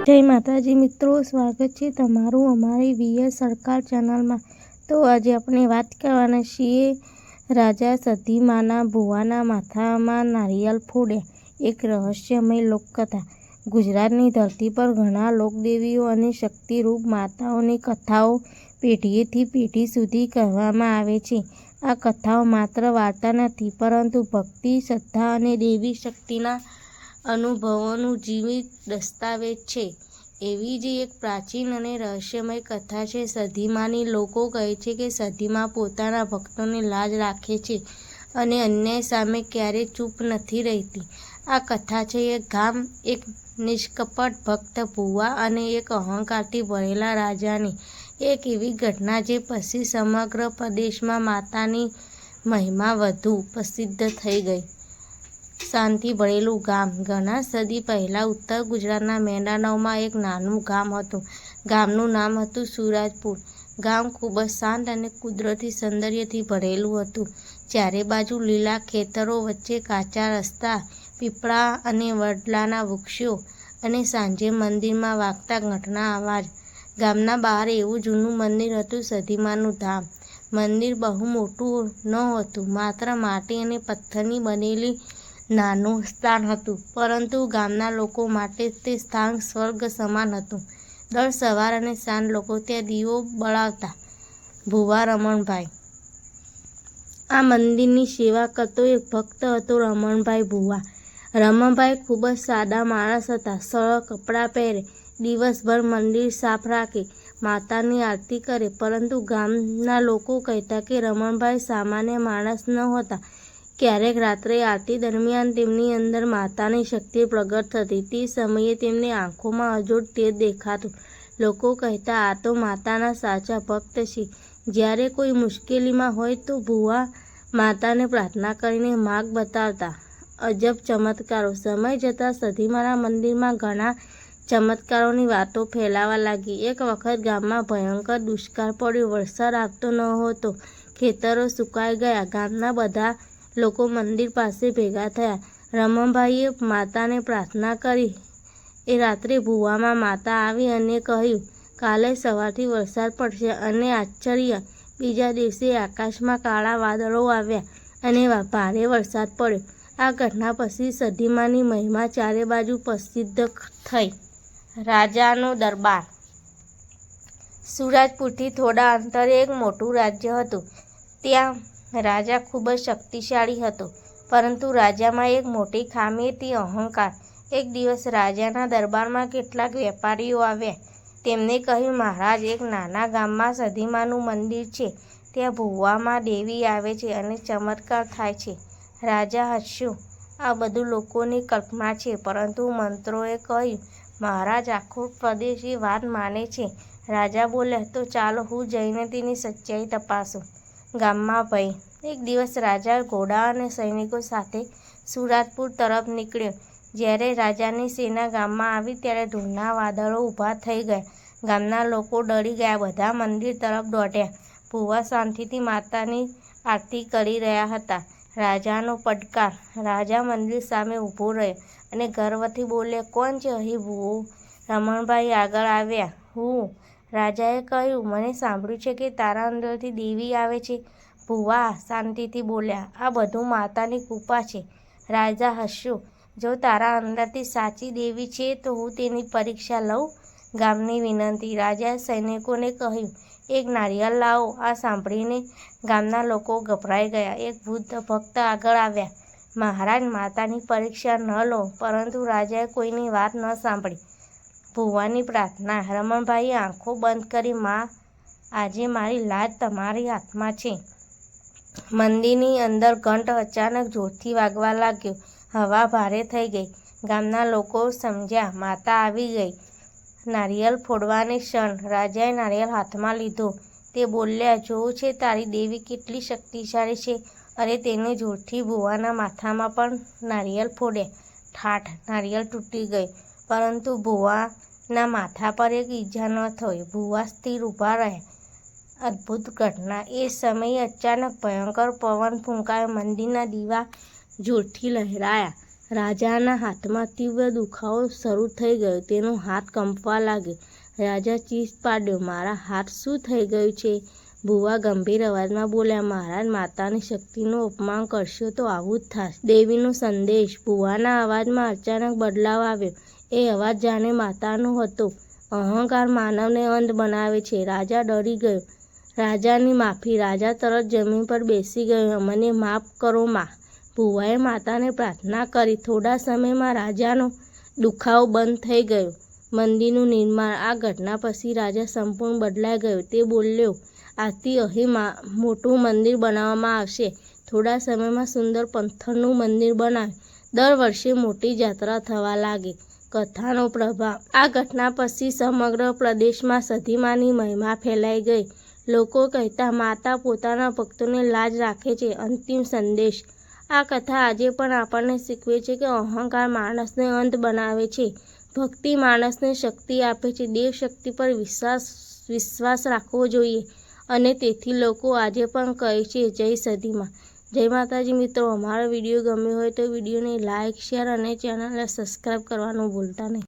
જય માતાજી મિત્રો, સ્વાગત છે તમારું અમારી વીએસ સરકાર ચેનલમાં। તો આજે આપણે વાત કરવાના છીએ રાજા સધીમાના ભુવાના માથામાં નારિયેળ ફોડ્યા, એક રહસ્યમય લોકકથા। ગુજરાતની ધરતી પર ઘણા લોકદેવીઓ અને શક્તિરૂપ માતાઓની કથાઓ પેઢીએથી પેઢી સુધી કહેવામાં આવે છે। આ કથાઓ માત્ર વાર્તા નથી, પરંતુ ભક્તિ, શ્રદ્ધા અને દેવી શક્તિના અનુભવોનું જીવિત દસ્તાવેજ છે। એવી જ એક પ્રાચીન અને રહસ્યમય કથા છે સધીમાની। લોકો કહે છે કે સધીમા પોતાના ભક્તોની લાજ રાખે છે અને અન્યાય સામે ક્યારેય ચૂપ નથી રહેતી। આ કથા છે એક ગામ, એક નિષ્કપટ ભક્ત ભુવા અને એક અહંકારથી ભરેલા રાજાની। એક એવી ઘટના જે પછી સમગ્ર પ્રદેશમાં માતાની મહિમા વધુ પ્રસિદ્ધ થઈ ગઈ। શાંતિ ભરેલું ગામ। ઘણા સદી પહેલાં ઉત્તર ગુજરાતના મેદાનોમાં એક નાનું ગામ હતું। ગામનું નામ હતું સુરાજપુર। ગામ ખૂબ જ શાંત અને કુદરતી સૌંદર્યથી ભરેલું હતું। ચારે બાજુ લીલા ખેતરો, વચ્ચે કાચા રસ્તા, પીપળા અને વડલાના વૃક્ષો અને સાંજે મંદિરમાં વાગતા ઘંટના અવાજ। ગામના બહાર એવું જૂનું મંદિર હતું, સધીમાનું ધામ। મંદિર બહુ મોટું નહોતું, માત્ર માટી અને પથ્થરની બનેલી નાનું સ્થાન હતું, પરંતુ ગામના લોકો માટે તે સ્થાન સ્વર્ગ સમાન હતું। દર સવાર અને સાંજ લોકો ત્યાં દીવો બળાવતા। ભુવા રમણભાઈ આ મંદિરની સેવા કરતો એક ભક્ત હતો, રમણભાઈ ભુવા। રમણભાઈ ખૂબ જ સાદા માણસ હતા। સરળ કપડાં પહેરે, દિવસભર મંદિર સાફ રાખે, માતાની આરતી કરે, પરંતુ ગામના લોકો કહેતા કે રમણભાઈ સામાન્ય માણસ નહોતા। ક્યારેક રાત્રે આરતી દરમિયાન તેમની અંદર માતાની શક્તિ પ્રગટ થતી। તે સમયે તેમની આંખોમાં અજોડ તેજ દેખાતું। લોકો કહેતા, આ તો માતાના સાચા ભક્ત છે। જ્યારે કોઈ મુશ્કેલીમાં હોય તો ભુવા માતાને પ્રાર્થના કરીને માર્ગ બતાવતા। અજબ ચમત્કારો। સમય જતાં સધીમાના મંદિરમાં ઘણા ચમત્કારોની વાતો ફેલાવા લાગી। એક વખત ગામમાં ભયંકર દુષ્કાળ પડ્યો, વરસાદ આવતો નહોતો, ખેતરો સુકાઈ ગયા। ગામના બધા લોકો મંદિર પાસે ભેગા થયા। રમણભાઈએ માતાને પ્રાર્થના કરી। એ રાત્રે ભુવામાં માતા આવી અને કહ્યું, કાલે સવારથી વરસાદ પડશે। અને આશ્ચર્ય! બીજા દિવસે આકાશમાં કાળા વાદળો આવ્યા અને ભારે વરસાદ પડ્યો। આ ઘટના પછી સધીમાની મહિમા ચારે બાજુ પ્રસિદ્ધ થઈ। રાજાનો દરબાર। સુરાજપુરથી થોડા અંતરે એક મોટું રાજ્ય હતું। ત્યાં રાજા ખૂબ જ શક્તિશાળી હતો, પરંતુ રાજામાં એક મોટી ખામી હતી, અહંકાર। એક દિવસ રાજાના દરબારમાં કેટલાક વેપારીઓ આવ્યા। તેમણે કહ્યું, મહારાજ, એક નાના ગામમાં સધીમાનું મંદિર છે। ત્યાં ભુવામાં દેવી આવે છે અને ચમત્કાર થાય છે। રાજા હસ્યો, આ બધું લોકોની કલ્પના છે। પરંતુ મંત્રીએ કહ્યું, મહારાજ, આખો પ્રદેશ એ વાત માને છે। રાજા બોલ્યા, તો ચાલો હું જઈને તેની સચ્ચાઈ તપાસું। ગામમાં ભય। એક દિવસ રાજા ઘોડા અને સૈનિકો સાથે સુરાજપુર તરફ નીકળ્યો। જ્યારે રાજાની સેના ગામમાં આવી ત્યારે ધૂળના વાદળો ઊભા થઈ ગયા। ગામના લોકો ડરી ગયા, બધા મંદિર તરફ દોડ્યા। ભુવા શાંતિથી માતાની આરતી કરી રહ્યા હતા। રાજાનો પડકાર। રાજા મંદિર સામે ઊભો રહ્યો અને ગર્વથી બોલ્યો, કોણ છે અહીં ભુવો? રમણભાઈ આગળ આવ્યા। હું। રાજાએ કહ્યું, મને સાંભળ્યું છે કે તારા અંદરથી દેવી આવે છે। ભુવા શાંતિથી બોલ્યા, આ બધું માતાની કૃપા છે। રાજા હસ્યો, જો તારા અંદરથી સાચી દેવી છે તો હું તેની પરીક્ષા લઉં? ગામની વિનંતી। રાજાએ સૈનિકોને કહ્યું, એક નારિયેળ લાવો। આ સાંભળીને ગામના લોકો ગભરાઈ ગયા। એક વૃદ્ધ ભક્ત આગળ આવ્યા, મહારાજ, માતાની પરીક્ષા ન લો। પરંતુ રાજાએ કોઈની વાત ન સાંભળી। ભુવાની પ્રાર્થના। રમણભાઈએ આંખો બંધ કરી, માં, આજે મારી લાજ તમારી હાથમાં છે। મંદિરની અંદર ઘંટ અચાનક જોરથી વાગવા લાગ્યો। હવા ભારે થઈ ગઈ। ગામના લોકો સમજ્યા, માતા આવી ગઈ। નારિયેળ ફોડવાની ક્ષણ। રાજાએ નારિયેળ હાથમાં લીધો। તે બોલ્યા, જોયું છે તારી દેવી કેટલી શક્તિશાળી છે? અને તેણે જોરથી ભુવાના માથામાં પણ નારિયેળ ફોડ્યા। ઠાઠ! નારિયેળ તૂટી ગયું, પરંતુ ભુવાના માથા પર એક ઈજા ન થઈ। ભુવા સ્થિર ઊભા રહ્યા। અદ્ભુત ઘટના। એ સમયે અચાનક ભયંકર પવન ફૂંકાયો। મંદિરના દીવા જોરથી લહેરાયા। રાજાના હાથમાં તીવ્ર દુખાવો શરૂ થઈ ગયો. તેનો હાથ કંપવા લાગ્યો. રાજા ચીસ પાડ્યો, મારા હાથ શું થઈ ગયું છે? ભુવા ગંભીર અવાજમાં બોલ્યા, મહારાજ, માતાની શક્તિનું અપમાન કરશો તો આવું જ થશે. દેવીનો સંદેશ. ભુવાના અવાજમાં અચાનક બદલાવ આવ્યો. એ અવાજ જાણે માતાનો હતો. અહંકાર માનવને અંધ બનાવે છે. રાજા ડરી ગયો. રાજાની માફી. રાજા તરત જમીન પર બેસી ગયો. મને માફ કરો માં. ભુવાએ માતાને પ્રાર્થના કરી. થોડા સમયમાં રાજાનો દુખાવો બંધ થઈ ગયો. મંદિરનું નિર્માણ. આ ઘટના પછી રાજા સંપૂર્ણ બદલાઈ ગયો. તે બોલ્યો, આજથી અહીં મોટું મંદિર બનાવવામાં આવશે. થોડા સમયમાં સુંદર પથ્થરનું મંદિર બનાવ્યું. દર વર્ષે મોટી જાત્રા થવા લાગી. કથાનો પ્રભાવ. આ ઘટના પછી સમગ્ર પ્રદેશમાં સધીમાની મહિમા ફેલાઈ ગઈ. લોકો કહેતા, માતા પોતાના ભક્તોને લાજ રાખે છે. અંતિમ સંદેશ. આ કથા આજે પણ આપણને શીખવે છે કે અહંકાર માણસને અંધ બનાવે છે. ભક્તિ માણસને શક્તિ આપે છે. દેવ શક્તિ પર વિશ્વાસ રાખવો જોઈએ. અને તેથી લોકો આજે પણ કહે છે, જય સધીમાં. જય માતાજી મિત્રો. અમારો વિડીયો ગમ્યો હોય તો વિડીયોને લાઇક, શેર અને ચેનલને સબસ્ક્રાઈબ કરવાનું ભૂલતા નહીં.